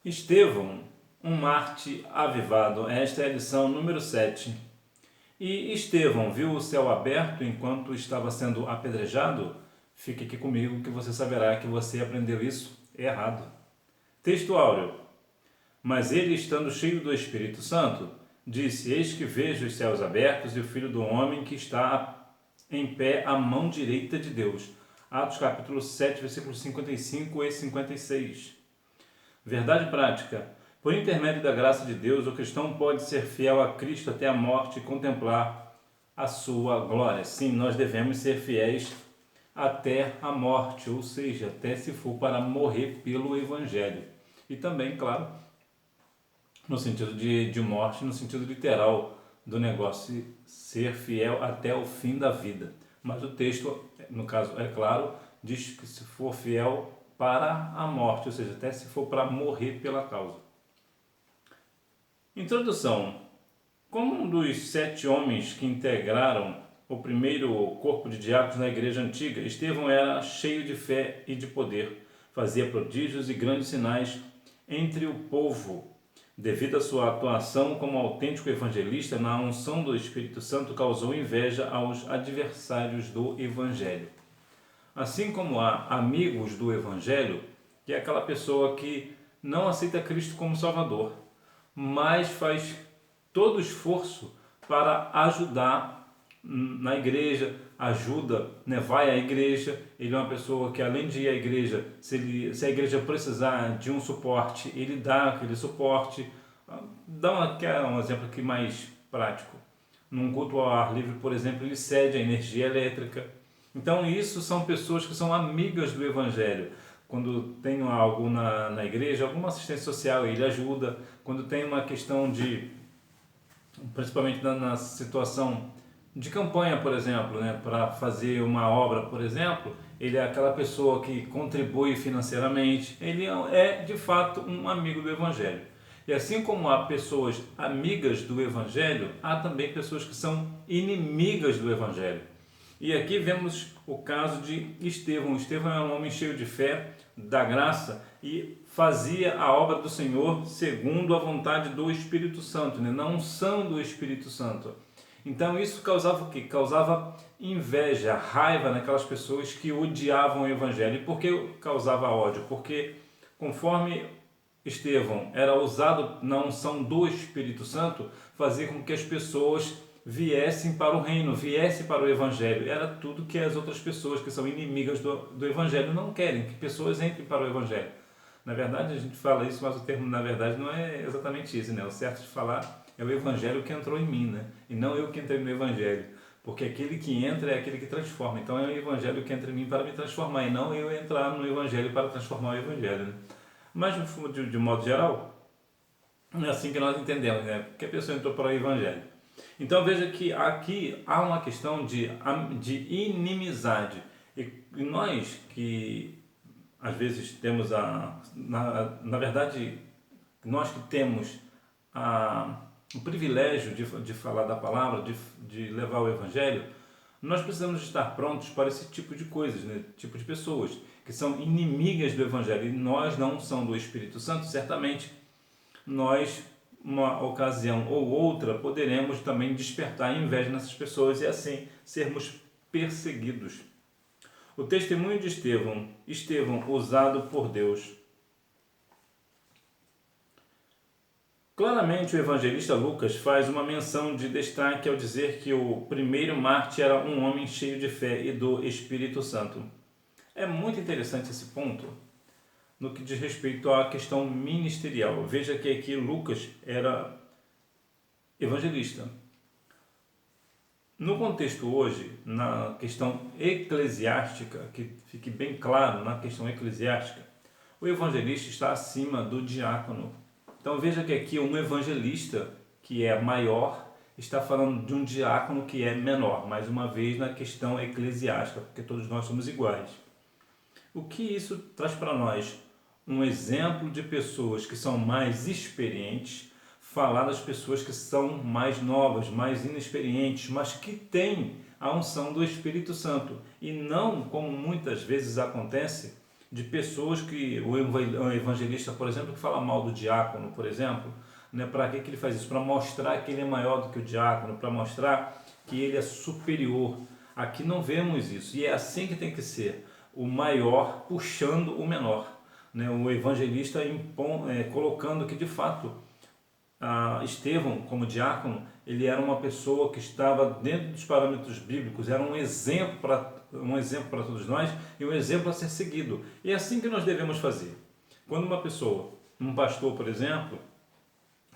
Estevão, um Marte avivado. Esta é a lição número 7. E Estevão viu o céu aberto enquanto estava sendo apedrejado? Fique aqui comigo que você saberá que você aprendeu isso errado. Texto áureo. Mas ele, estando cheio do Espírito Santo, disse: Eis que vejo os céus abertos e o Filho do Homem que está em pé à mão direita de Deus. Atos capítulo 7, versículos 55 e 56. Verdade prática. Por intermédio da graça de Deus, o cristão pode ser fiel a Cristo até a morte e contemplar a sua glória. Sim, nós devemos ser fiéis até a morte, ou seja, até se for para morrer pelo Evangelho. E também, claro, no sentido de morte, no sentido literal do negócio, ser fiel até o fim da vida. Mas o texto, no caso, é claro, diz que se for fiel para a morte, ou seja, até se for para morrer pela causa. Introdução. Como um dos 7 homens que integraram o primeiro corpo de diáconos na igreja antiga, Estevão era cheio de fé e de poder, fazia prodígios e grandes sinais entre o povo. Devido à sua atuação como autêntico evangelista, na unção do Espírito Santo causou inveja aos adversários do Evangelho. Assim como há amigos do Evangelho, que é aquela pessoa que não aceita Cristo como Salvador, mas faz todo o esforço para ajudar na igreja, ajuda, né, vai à igreja. Ele é uma pessoa que, além de ir à igreja, se a igreja precisar de um suporte, ele dá aquele suporte. Quer um exemplo aqui mais prático. Num culto ao ar livre, por exemplo, ele cede a energia elétrica. Então, isso são pessoas que são amigas do Evangelho. Quando tem algo na igreja, alguma assistência social, ele ajuda. Quando tem uma questão de, principalmente na situação de campanha, por exemplo, né, para fazer uma obra, por exemplo, ele é aquela pessoa que contribui financeiramente. Ele é, de fato, um amigo do Evangelho. E assim como há pessoas amigas do Evangelho, há também pessoas que são inimigas do Evangelho. E aqui vemos o caso de Estevão. Estevão era um homem cheio de fé, da graça, e fazia a obra do Senhor segundo a vontade do Espírito Santo, né? Na unção do Espírito Santo. Então isso causava o quê? Causava inveja, raiva naquelas pessoas que odiavam o Evangelho. E por que causava ódio? Porque conforme Estevão era usado na unção do Espírito Santo, fazia com que as pessoas viessem para o reino, viessem para o Evangelho. Era tudo que as outras pessoas que são inimigas do Evangelho não querem, que pessoas entrem para o Evangelho. Na verdade, a gente fala isso, mas o termo, na verdade, não é exatamente isso, né? O certo de falar é o Evangelho que entrou em mim, né? E não eu que entrei no Evangelho. Porque aquele que entra é aquele que transforma. Então é o Evangelho que entra em mim para me transformar, e não eu entrar no Evangelho para transformar o Evangelho, né? Mas, de modo geral, é assim que nós entendemos, né? Porque a pessoa entrou para o Evangelho. Então veja que aqui há uma questão de inimizade. E nós que às vezes temos na verdade, nós que temos o privilégio de falar da palavra, de levar o Evangelho, nós precisamos estar prontos para esse tipo de coisas, né? Tipo de pessoas que são inimigas do Evangelho. E nós, na unção do Espírito Santo, certamente nós, uma ocasião ou outra, poderemos também despertar inveja nessas pessoas e assim sermos perseguidos. O testemunho de Estevão usado por Deus. Claramente o evangelista Lucas faz uma menção de destaque ao dizer que o primeiro Marte era um homem cheio de fé e do Espírito Santo. É muito interessante esse ponto no que diz respeito à questão ministerial. Veja que aqui Lucas era evangelista. No contexto hoje, na questão eclesiástica, que fique bem claro na questão eclesiástica, o evangelista está acima do diácono. Então veja que aqui um evangelista que é maior está falando de um diácono que é menor, mais uma vez na questão eclesiástica, porque todos nós somos iguais. O que isso traz para nós? Um exemplo de pessoas que são mais experientes, falar das pessoas que são mais novas, mais inexperientes, mas que têm a unção do Espírito Santo. E não, como muitas vezes acontece, de pessoas que o evangelista, por exemplo, que fala mal do diácono, por exemplo, né? Para que ele faz isso? Para mostrar que ele é maior do que o diácono, para mostrar que ele é superior. Aqui não vemos isso, e é assim que tem que ser, o maior puxando o menor, né? O evangelista colocando que de fato Estevão, como diácono, ele era uma pessoa que estava dentro dos parâmetros bíblicos, era um exemplo para todos nós e um exemplo a ser seguido. E é assim que nós devemos fazer. Quando uma pessoa, um pastor, por exemplo,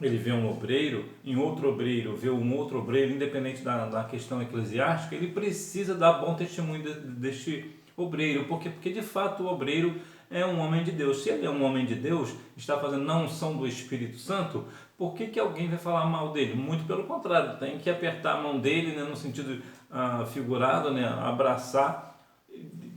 ele vê um obreiro, em outro obreiro vê um outro obreiro, independente da questão eclesiástica, ele precisa dar bom testemunho deste obreiro. Por quê? Porque de fato o obreiro é um homem de Deus. Se ele é um homem de Deus, está fazendo a unção do Espírito Santo, por que alguém vai falar mal dele? Muito pelo contrário, tem que apertar a mão dele, né, no sentido figurado, né, abraçar,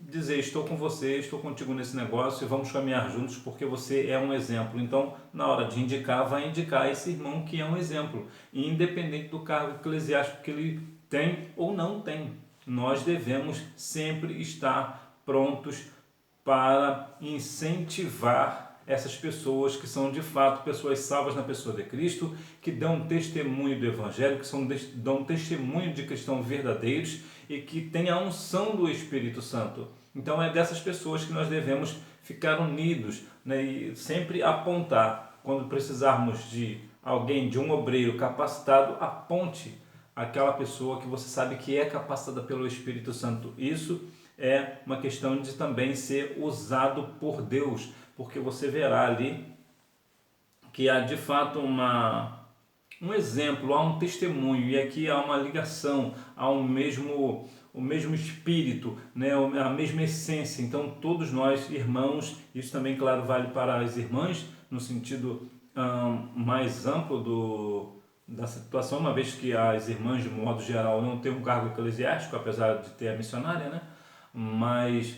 dizer: estou com você, estou contigo nesse negócio e vamos caminhar juntos porque você é um exemplo. Então, na hora de indicar, vai indicar esse irmão que é um exemplo, independente do cargo eclesiástico que ele tem ou não tem. Nós devemos sempre estar prontos para incentivar essas pessoas que são de fato pessoas salvas na pessoa de Cristo, que dão testemunho do Evangelho, que dão testemunho de cristãos verdadeiros e que têm a unção do Espírito Santo. Então é dessas pessoas que nós devemos ficar unidos, né, e sempre apontar. Quando precisarmos de alguém, de um obreiro capacitado, aponte aquela pessoa que você sabe que é capacitada pelo Espírito Santo. Isso é uma questão de também ser usado por Deus, porque você verá ali que há de fato um exemplo, há um testemunho, e aqui há uma ligação, há o mesmo espírito, né? A mesma essência. Então todos nós, irmãos, isso também, claro, vale para as irmãs, no sentido mais amplo da situação, uma vez que as irmãs, de modo geral, não têm um cargo eclesiástico, apesar de ter a missionária, né? Mas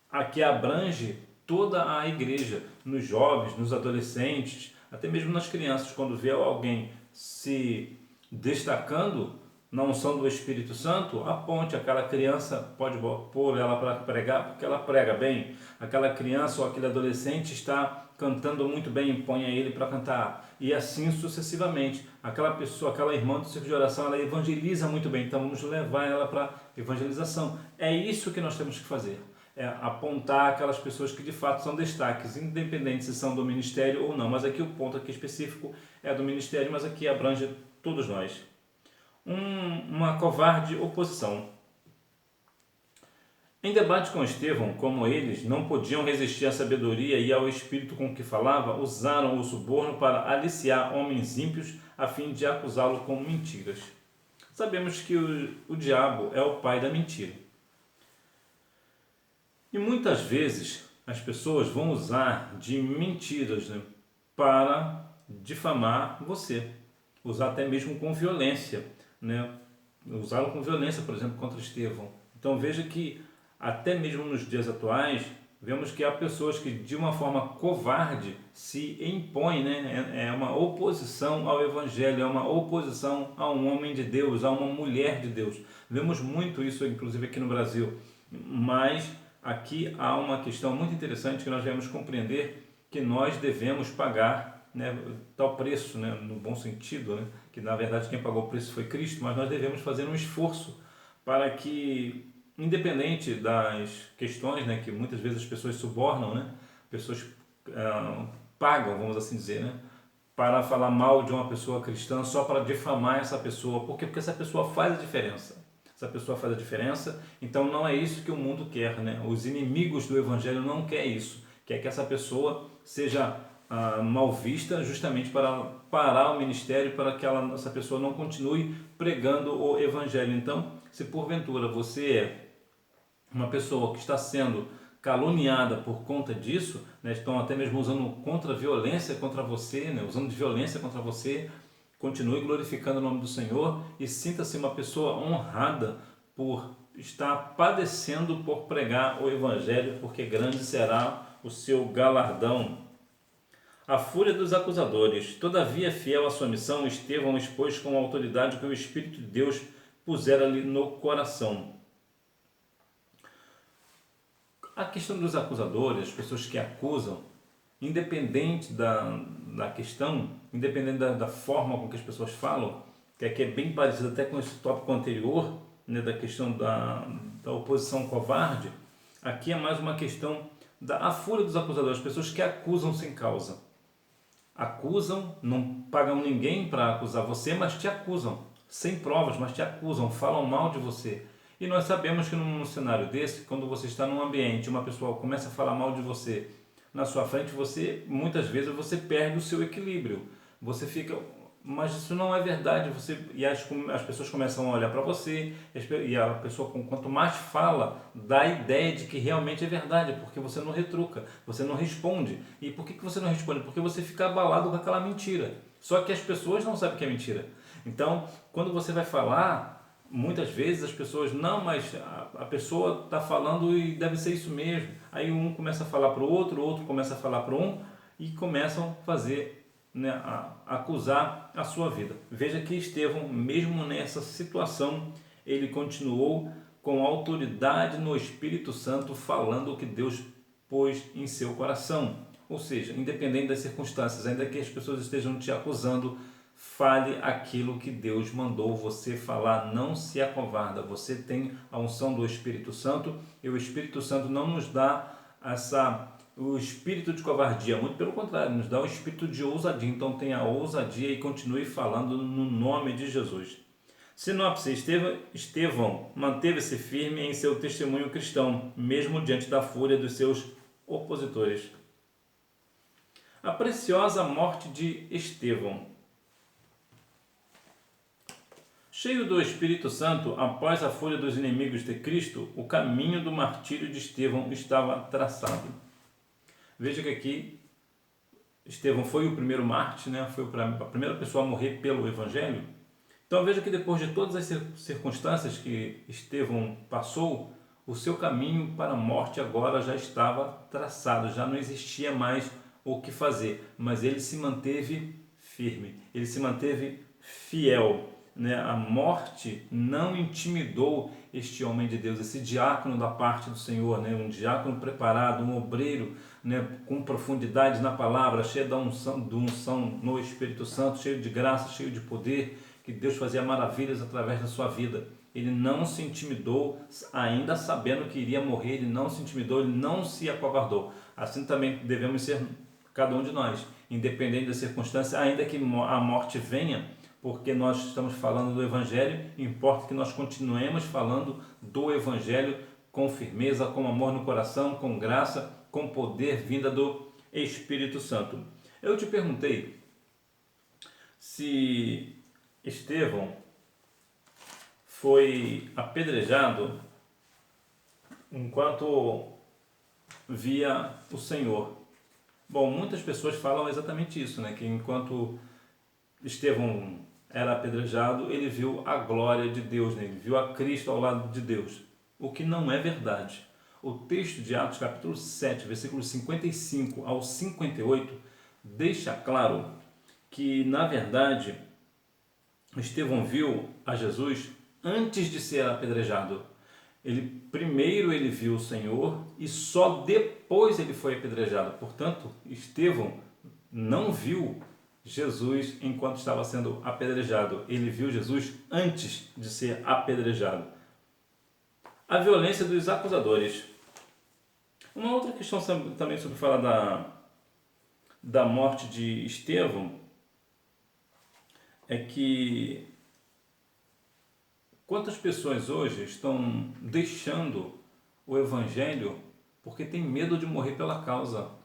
aqui abrange toda a igreja, nos jovens, nos adolescentes, até mesmo nas crianças. Quando vê alguém se destacando na unção do Espírito Santo, aponte. Aquela criança, pode pôr ela para pregar, porque ela prega bem. Aquela criança ou aquele adolescente está cantando muito bem, ponha ele para cantar. E assim sucessivamente. Aquela pessoa, aquela irmã do ciclo de oração, ela evangeliza muito bem, então vamos levar ela para evangelização. É isso que nós temos que fazer. É apontar aquelas pessoas que de fato são destaques, independente se são do ministério ou não. Mas aqui o ponto aqui específico é do ministério, mas aqui abrange todos nós. Uma covarde oposição. Em debate com Estevão, como eles não podiam resistir à sabedoria e ao espírito com que falava, usaram o suborno para aliciar homens ímpios a fim de acusá-lo com mentiras. Sabemos que o diabo é o pai da mentira. E muitas vezes as pessoas vão usar de mentiras, né, para difamar você. Usar até mesmo com violência, né? Usaram com violência, por exemplo, contra Estevão. Então veja que até mesmo nos dias atuais, vemos que há pessoas que de uma forma covarde se impõem, né? É uma oposição ao Evangelho, é uma oposição a um homem de Deus, a uma mulher de Deus. Vemos muito isso, inclusive aqui no Brasil. Mas aqui há uma questão muito interessante que nós devemos compreender, que nós devemos pagar, né, tal preço, né, no bom sentido, né, que na verdade quem pagou o preço foi Cristo, mas nós devemos fazer um esforço para que, independente das questões, né, que muitas vezes as pessoas subornam, né, pessoas pagam, vamos assim dizer, né, para falar mal de uma pessoa cristã só para difamar essa pessoa. Por quê? Porque essa pessoa faz a diferença. Essa pessoa faz a diferença, então não é isso que o mundo quer, né? Os inimigos do Evangelho não querem isso, quer que essa pessoa seja mal vista, justamente para parar o ministério, para que essa pessoa não continue pregando o Evangelho. Então, se porventura você é uma pessoa que está sendo caluniada por conta disso, né, estão até mesmo usando contra-violência contra você, né, usando de violência contra você, continue glorificando o nome do Senhor e sinta-se uma pessoa honrada por estar padecendo por pregar o Evangelho, porque grande será o seu galardão. A fúria dos acusadores. Todavia, fiel à sua missão, Estevão expôs com autoridade que o Espírito de Deus pusera-lhe no coração. A questão dos acusadores, as pessoas que acusam, independente da questão, independente da forma com que as pessoas falam, que aqui é bem parecido até com esse tópico anterior, né, da questão da oposição covarde, aqui é mais uma questão da fúria dos acusadores, as pessoas que acusam sem causa. Acusam, não pagam ninguém para acusar você, mas te acusam, sem provas, mas te acusam, falam mal de você. E nós sabemos que num cenário desse, quando você está num ambiente, uma pessoa começa a falar mal de você na sua frente, muitas vezes você perde o seu equilíbrio. Você fica, mas isso não é verdade. E as pessoas começam a olhar para você, e a pessoa, quanto mais fala, dá a ideia de que realmente é verdade, porque você não retruca, você não responde. E por que você não responde? Porque você fica abalado com aquela mentira. Só que as pessoas não sabem que é mentira. Então, quando você vai falar, muitas vezes as pessoas, não, mas a pessoa está falando e deve ser isso mesmo. Aí um começa a falar para o outro começa a falar para um e começam a fazer, né, a acusar a sua vida. Veja que Estevão, mesmo nessa situação, ele continuou com autoridade no Espírito Santo, falando o que Deus pôs em seu coração. Ou seja, independente das circunstâncias, ainda que as pessoas estejam te acusando, fale aquilo que Deus mandou você falar, não se acovarda. Você tem a unção do Espírito Santo e o Espírito Santo não nos dá o espírito de covardia, muito pelo contrário, nos dá o espírito de ousadia. Então tenha ousadia e continue falando no nome de Jesus. Sinopse: Estevão manteve-se firme em seu testemunho cristão, mesmo diante da fúria dos seus opositores. A preciosa morte de Estevão. Cheio do Espírito Santo, após a fúria dos inimigos de Cristo, o caminho do martírio de Estevão estava traçado. Veja que aqui Estevão foi o primeiro mártir, né? Foi a primeira pessoa a morrer pelo Evangelho. Então veja que depois de todas as circunstâncias que Estevão passou, o seu caminho para a morte agora já estava traçado, já não existia mais o que fazer, mas ele se manteve firme, ele se manteve fiel. Né? A morte não intimidou este homem de Deus, esse diácono da parte do Senhor, né? Um diácono preparado, um obreiro, né? Com profundidade na palavra, cheio da unção no Espírito Santo, cheio de graça, cheio de poder, que Deus fazia maravilhas através da sua vida. Ele não se intimidou, ainda sabendo que iria morrer, ele não se intimidou, ele não se acovardou. Assim também devemos ser cada um de nós, independente da circunstância, ainda que a morte venha, porque nós estamos falando do Evangelho, importa que nós continuemos falando do Evangelho com firmeza, com amor no coração, com graça, com poder vinda do Espírito Santo. Eu te perguntei se Estevão foi apedrejado enquanto via o Senhor. Bom, muitas pessoas falam exatamente isso, né? Que enquanto Estevão era apedrejado, ele viu a glória de Deus nele, viu a Cristo ao lado de Deus, o que não é verdade. O texto de Atos capítulo 7, versículos 55 ao 58, deixa claro que, na verdade, Estevão viu a Jesus antes de ser apedrejado. Primeiro ele viu o Senhor e só depois ele foi apedrejado. Portanto, Estevão não viu Jesus enquanto estava sendo apedrejado. Ele viu Jesus antes de ser apedrejado. A violência dos acusadores. Uma outra questão também sobre falar da morte de Estevão é que quantas pessoas hoje estão deixando o Evangelho porque tem medo de morrer pela causa.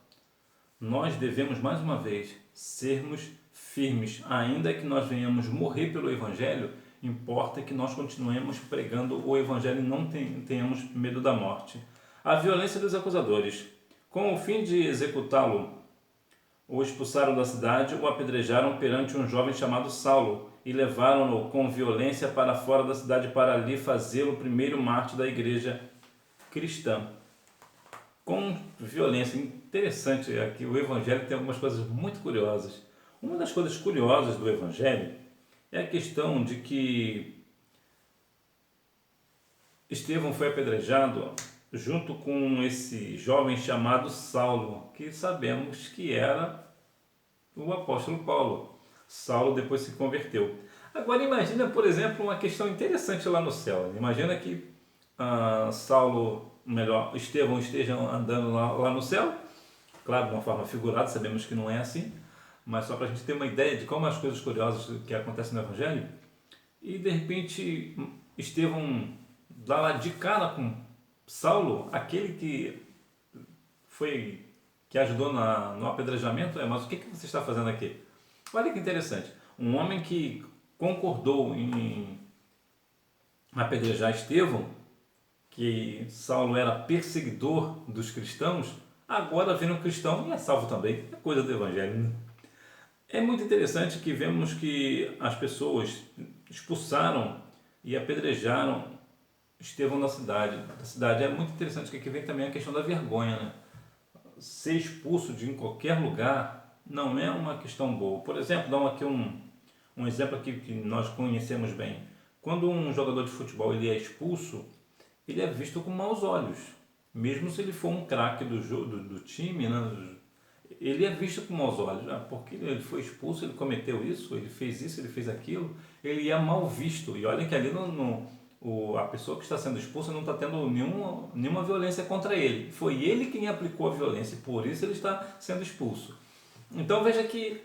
Nós devemos, mais uma vez, sermos firmes. Ainda que nós venhamos morrer pelo Evangelho, importa que nós continuemos pregando o Evangelho e não tenhamos medo da morte. A violência dos acusadores. Com o fim de executá-lo, o expulsaram da cidade, o apedrejaram perante um jovem chamado Saulo e levaram-no com violência para fora da cidade para ali fazê-lo o primeiro mártir da igreja cristã. Com violência. Interessante aqui, o Evangelho tem algumas coisas muito curiosas. Uma das coisas curiosas do Evangelho é a questão de que Estevão foi apedrejado junto com esse jovem chamado Saulo, que sabemos que era o apóstolo Paulo. Saulo depois se converteu. Agora imagina, por exemplo, uma questão interessante lá no céu. Imagina que Estevão esteja andando lá no céu, claro, de uma forma figurada, sabemos que não é assim, mas só para a gente ter uma ideia de como as coisas curiosas que acontecem no Evangelho, e de repente Estevão dá lá de cara com Saulo, aquele que ajudou no apedrejamento, mas o que você está fazendo aqui? Olha que interessante, um homem que concordou em apedrejar Estevão, que Saulo era perseguidor dos cristãos, agora vira um cristão e é salvo também. É coisa do Evangelho, né? É muito interessante que vemos que as pessoas expulsaram e apedrejaram Estevão da cidade. É muito interessante que aqui vem também a questão da vergonha, né? Ser expulso de qualquer lugar não é uma questão boa. Por exemplo, dá aqui um exemplo aqui que nós conhecemos bem. Quando um jogador de futebol ele é expulso, ele é visto com maus olhos. Mesmo se ele for um craque do time, né? Ele é visto com maus olhos. Porque ele foi expulso, ele cometeu isso, ele fez aquilo, ele é mal visto. E olha que ali a pessoa que está sendo expulsa não está tendo nenhuma violência contra ele. Foi ele quem aplicou a violência, por isso ele está sendo expulso. Então veja que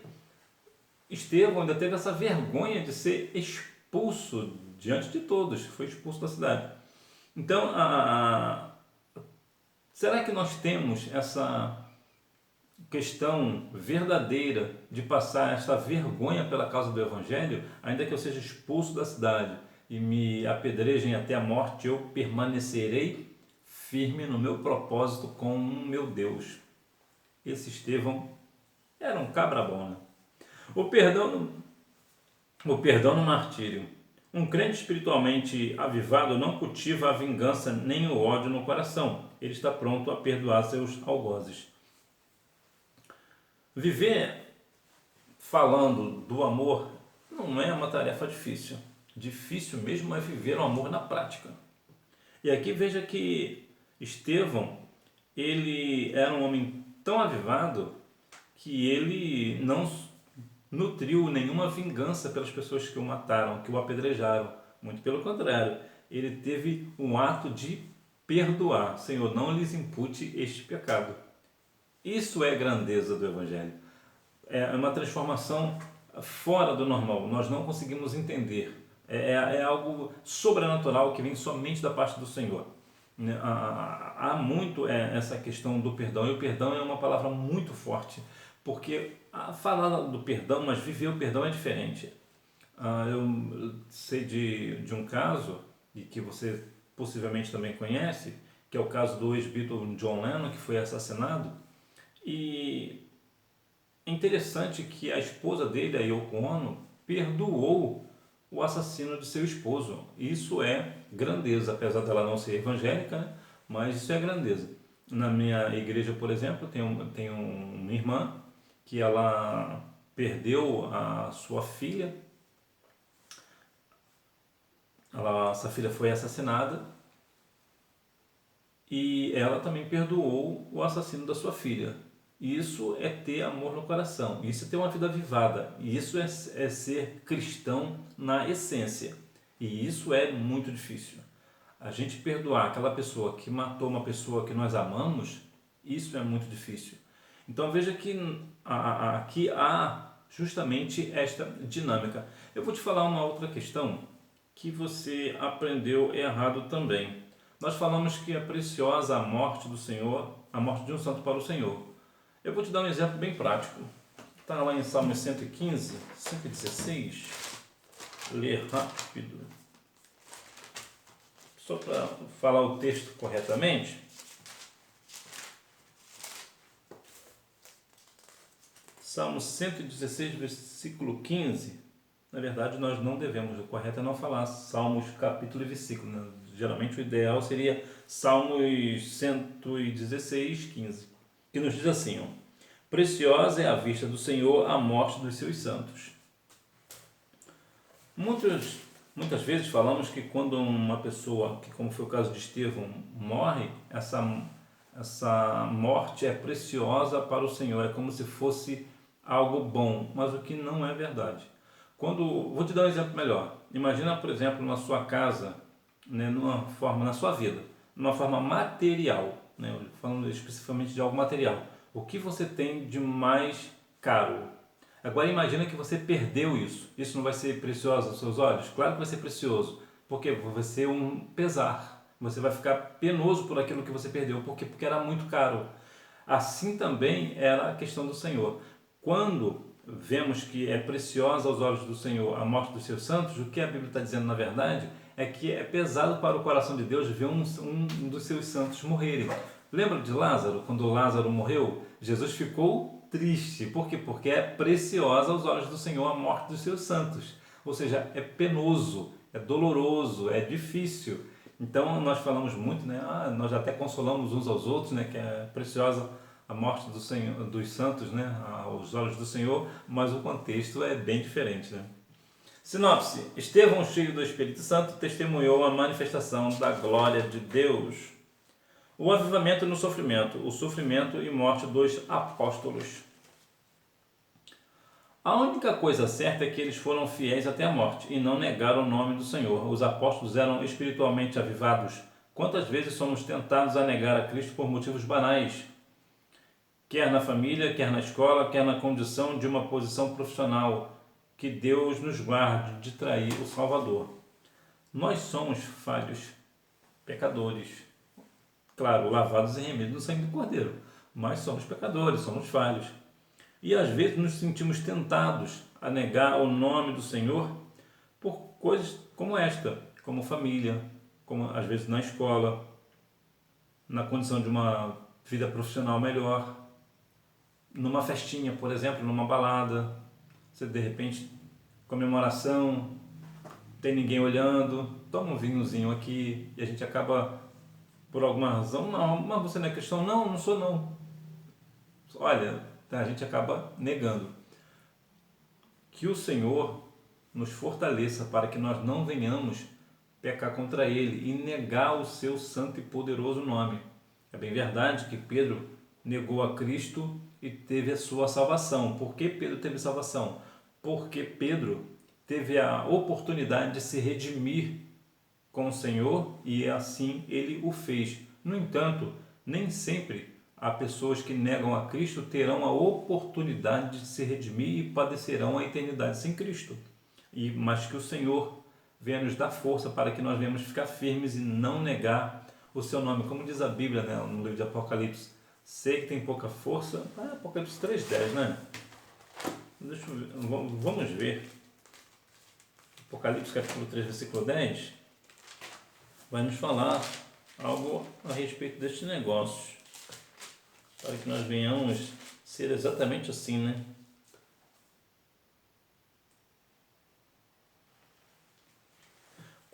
Estevão ainda teve essa vergonha de ser expulso diante de todos, foi expulso da cidade. Então, será que nós temos essa questão verdadeira de passar essa vergonha pela causa do Evangelho, ainda que eu seja expulso da cidade e me apedrejem até a morte, eu permanecerei firme no meu propósito com o meu Deus? Esse Estevão era um cabra bom, né? O perdão no martírio. Um crente espiritualmente avivado não cultiva a vingança nem o ódio no coração. Ele está pronto a perdoar seus algozes. Viver falando do amor não é uma tarefa difícil. Difícil mesmo é viver o amor na prática. E aqui veja que Estevão, ele era um homem tão avivado que ele não nutriu nenhuma vingança pelas pessoas que o mataram, que o apedrejaram. Muito pelo contrário, ele teve um ato de perdoar. Senhor, não lhes impute este pecado. Isso é a grandeza do Evangelho. É uma transformação fora do normal. Nós não conseguimos entender. É algo sobrenatural que vem somente da parte do Senhor. Há muito essa questão do perdão. E o perdão é uma palavra muito forte. Porque falar do perdão, mas viver o perdão é diferente. Eu sei de um caso, e que você possivelmente também conhece, que é o caso do ex-Beatle John Lennon, que foi assassinado. E é interessante que a esposa dele, a Yoko Ono, perdoou o assassino de seu esposo. Isso é grandeza, apesar dela não ser evangélica, né? Mas isso é grandeza. Na minha igreja, por exemplo, tem uma irmã que ela perdeu a sua filha. Essa filha foi assassinada e ela também perdoou o assassino da sua filha. Isso é ter amor no coração, isso é ter uma vida avivada, isso é ser cristão na essência. E isso é muito difícil. A gente perdoar aquela pessoa que matou uma pessoa que nós amamos, isso é muito difícil. Então veja que aqui há justamente esta dinâmica. Eu vou te falar uma outra questão que você aprendeu errado também. Nós falamos que é preciosa a morte do Senhor, a morte de um santo para o Senhor. Eu vou te dar um exemplo bem prático. Está lá em Salmo 115, 116. Ler rápido. Só para falar o texto corretamente. Salmo 116, versículo 15. Na verdade, nós não devemos, o correto é não falar Salmos, capítulo e versículo, né? Geralmente o ideal seria Salmos 116, 15, que nos diz assim, ó: preciosa é a vista do Senhor a morte dos seus santos. Muitos Muitas vezes falamos que quando uma pessoa, que como foi o caso de Estevão, morre, essa morte é preciosa para o Senhor, é como se fosse algo bom, mas o que não é verdade. Vou te dar um exemplo melhor. Imagina, por exemplo, na sua casa, né, na sua vida, numa forma material, né, falando especificamente de algo material. O que você tem de mais caro? Agora imagina que você perdeu isso. Isso não vai ser precioso aos seus olhos? Claro que vai ser precioso. Porque vai ser um pesar. Você vai ficar penoso por aquilo que você perdeu. Por quê? Porque era muito caro. Assim também era a questão do Senhor. Quando vemos que é preciosa aos olhos do Senhor a morte dos seus santos, o que a Bíblia está dizendo na verdade é que é pesado para o coração de Deus ver um dos seus santos morrerem. Lembra de Lázaro? Quando Lázaro morreu, Jesus ficou triste. Por quê? Porque é preciosa aos olhos do Senhor a morte dos seus santos. Ou seja, é penoso, é doloroso, é difícil. Então nós falamos muito, né? Nós até consolamos uns aos outros, né? Que é preciosa a morte do Senhor, dos santos, né? Aos olhos do Senhor, mas o contexto é bem diferente, né? Sinopse: Estevão, cheio do Espírito Santo, testemunhou a manifestação da glória de Deus. O avivamento no sofrimento, o sofrimento e morte dos apóstolos. A única coisa certa é que eles foram fiéis até a morte e não negaram o nome do Senhor. Os apóstolos eram espiritualmente avivados. Quantas vezes somos tentados a negar a Cristo por motivos banais? Quer na família, quer na escola, quer na condição de uma posição profissional. Que Deus nos guarde de trair o Salvador. Nós somos falhos, pecadores. Claro, lavados em remédio no sangue do Cordeiro. Mas somos pecadores, somos falhos. E às vezes nos sentimos tentados a negar o nome do Senhor por coisas como esta, como família, como às vezes na escola, na condição de uma vida profissional melhor, numa festinha, por exemplo, numa balada, você de repente, comemoração, tem ninguém olhando, toma um vinhozinho aqui e a gente acaba, por alguma razão, não, mas você não é cristão? Não, não sou não. Olha, a gente acaba negando. Que o Senhor nos fortaleça para que nós não venhamos pecar contra Ele e negar o seu santo e poderoso nome. É bem verdade que Pedro negou a Cristo e teve a sua salvação. Por que Pedro teve salvação? Porque Pedro teve a oportunidade de se redimir com o Senhor e assim ele o fez. No entanto, nem sempre há pessoas que negam a Cristo terão a oportunidade de se redimir e padecerão a eternidade sem Cristo. Mas que o Senhor venha nos dar força para que nós venhamos ficar firmes e não negar o seu nome. Como diz a Bíblia, né, no livro de Apocalipse, sei que tem pouca força. Apocalipse 3,10, né? Deixa eu ver. Vamos ver. Apocalipse capítulo 3, versículo 10 vai nos falar algo a respeito deste negócio, para que nós venhamos ser exatamente assim, né?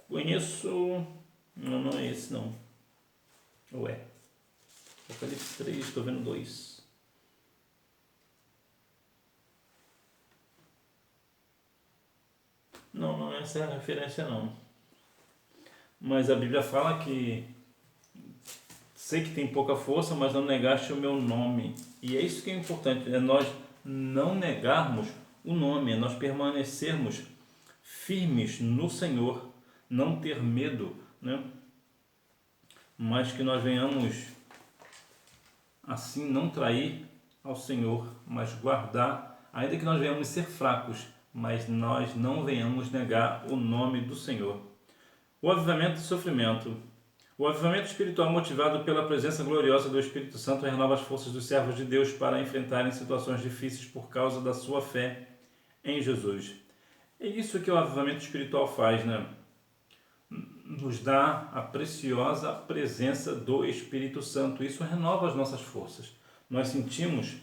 Conheço... Não é esse não. Ou é? Apocalipse 3, estou vendo 2. Não é essa a referência não. Mas a Bíblia fala que sei que tem pouca força, mas não negaste o meu nome. E é isso que é importante, é nós não negarmos o nome, é nós permanecermos firmes no Senhor, não ter medo, né? Mas que nós venhamos assim não trair ao Senhor, mas guardar, ainda que nós venhamos ser fracos, mas nós não venhamos negar o nome do Senhor. O avivamento e sofrimento. O avivamento espiritual motivado pela presença gloriosa do Espírito Santo renova as forças dos servos de Deus para enfrentarem situações difíceis por causa da sua fé em Jesus. É isso que o avivamento espiritual faz, né? Nos dá a preciosa presença do Espírito Santo. Isso renova as nossas forças. Nós sentimos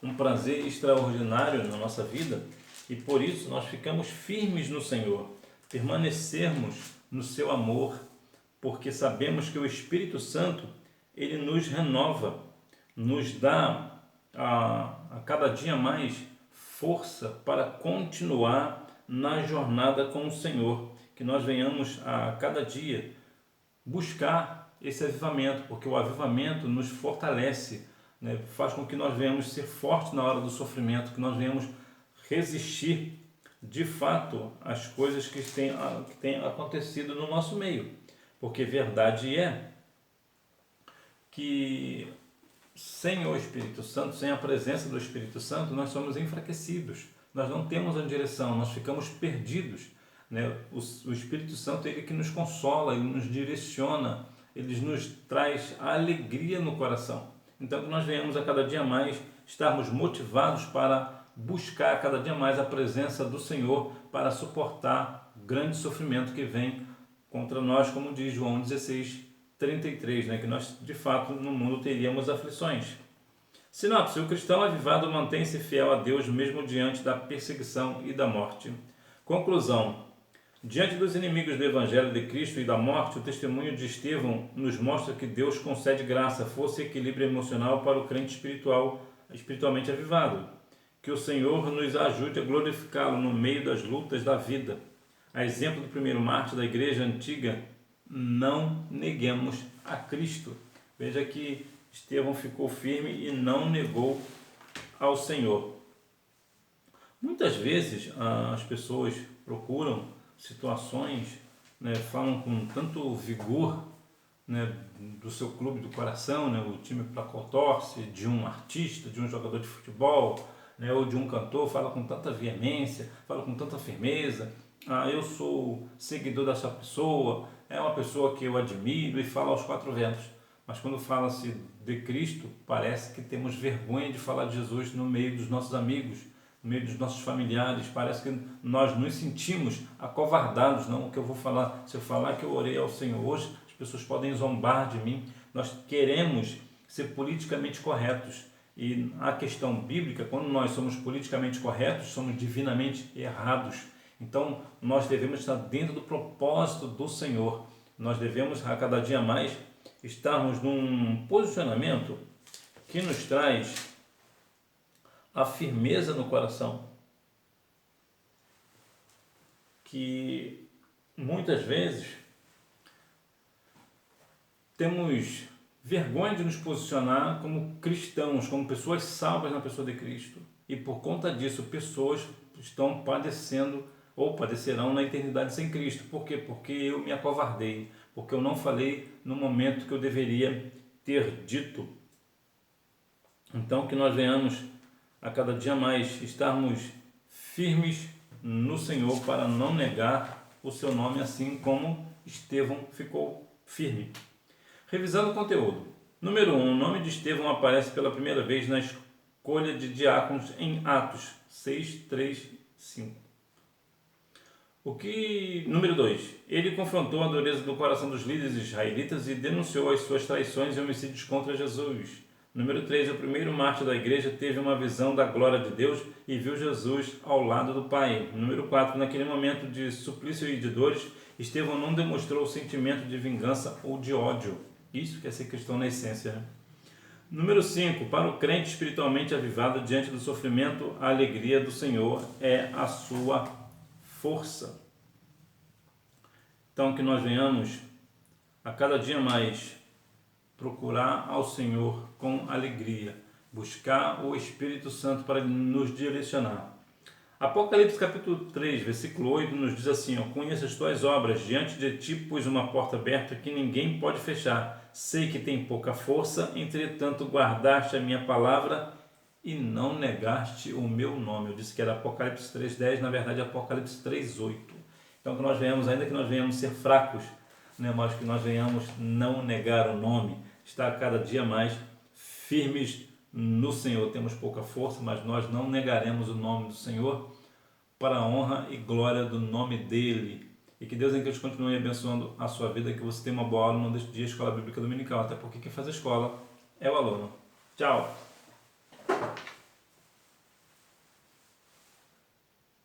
um prazer extraordinário na nossa vida e por isso nós ficamos firmes no Senhor, permanecermos no seu amor, porque sabemos que o Espírito Santo, ele nos renova, nos dá a cada dia mais força para continuar na jornada com o Senhor, que nós venhamos a cada dia buscar esse avivamento, porque o avivamento nos fortalece, né? Faz com que nós venhamos ser fortes na hora do sofrimento, que nós venhamos resistir de fato às coisas que têm acontecido no nosso meio, porque verdade é que sem o Espírito Santo, sem a presença do Espírito Santo, nós somos enfraquecidos, nós não temos a direção, nós ficamos perdidos, né? O Espírito Santo é ele que nos consola, ele nos direciona, ele nos traz a alegria no coração. Então que nós venhamos a cada dia mais estarmos motivados para buscar a cada dia mais a presença do Senhor para suportar o grande sofrimento que vem contra nós, como diz João 16:33, né? Que nós de fato no mundo teríamos aflições. Sinopse: o cristão avivado mantém-se fiel a Deus mesmo diante da perseguição e da morte. Conclusão: diante dos inimigos do Evangelho de Cristo e da morte, o testemunho de Estevão nos mostra que Deus concede graça, força e equilíbrio emocional para o crente espiritualmente avivado. Que o Senhor nos ajude a glorificá-lo no meio das lutas da vida. A exemplo do primeiro mártir da igreja antiga, não neguemos a Cristo. Veja que Estevão ficou firme e não negou ao Senhor. Muitas vezes as pessoas procuram situações, né, falam com tanto vigor, né, do seu clube do coração, né, o time para qual torce, de um artista, de um jogador de futebol, né, ou de um cantor, fala com tanta veemência, fala com tanta firmeza. Eu sou seguidor dessa pessoa, é uma pessoa que eu admiro, e fala aos quatro ventos. Mas quando fala-se de Cristo, parece que temos vergonha de falar de Jesus no meio dos nossos amigos, no meio dos nossos familiares. Parece que nós nos sentimos acovardados. Não, o que eu vou falar? Se eu falar que eu orei ao Senhor hoje, as pessoas podem zombar de mim. Nós queremos ser politicamente corretos. E a questão bíblica, quando nós somos politicamente corretos, somos divinamente errados. Então, nós devemos estar dentro do propósito do Senhor. Nós devemos, a cada dia mais, estarmos num posicionamento que nos traz a firmeza no coração, que muitas vezes temos vergonha de nos posicionar como cristãos, como pessoas salvas na pessoa de Cristo, e por conta disso pessoas estão padecendo ou padecerão na eternidade sem Cristo. Por quê? Porque eu me acovardei, porque eu não falei no momento que eu deveria ter dito. Então que nós venhamos a cada dia mais estarmos firmes no Senhor para não negar o seu nome, assim como Estevão ficou firme. Revisando o conteúdo. Número 1. O nome de Estevão aparece pela primeira vez na escolha de diáconos em Atos 6, 3, 5. Número 2. Ele confrontou a dureza do coração dos líderes israelitas e denunciou as suas traições e homicídios contra Jesus. Número 3. O primeiro mártir da igreja teve uma visão da glória de Deus e viu Jesus ao lado do Pai. Número 4. Naquele momento de suplício e de dores, Estevão não demonstrou sentimento de vingança ou de ódio. Isso que é ser cristão na essência, né? Número 5. Para o crente espiritualmente avivado diante do sofrimento, a alegria do Senhor é a sua força. Então que nós venhamos a cada dia mais procurar ao Senhor com alegria, buscar o Espírito Santo para nos direcionar. Apocalipse capítulo 3, versículo 8 nos diz assim: eu conheço as tuas obras, diante de ti pus uma porta aberta que ninguém pode fechar. Sei que tem pouca força, entretanto guardaste a minha palavra e não negaste o meu nome. Eu disse que era Apocalipse 3:10, na verdade é Apocalipse 3:8. Então que nós venhamos, ainda que nós venhamos ser fracos, né, mas que nós venhamos não negar o nome, estar cada dia mais firmes no Senhor. Temos pouca força, mas nós não negaremos o nome do Senhor para a honra e glória do nome dEle. E que Deus em Cristo continue abençoando a sua vida, que você tenha uma boa aula no dia Escola Bíblica Dominical, até porque quem faz a escola é o aluno. Tchau!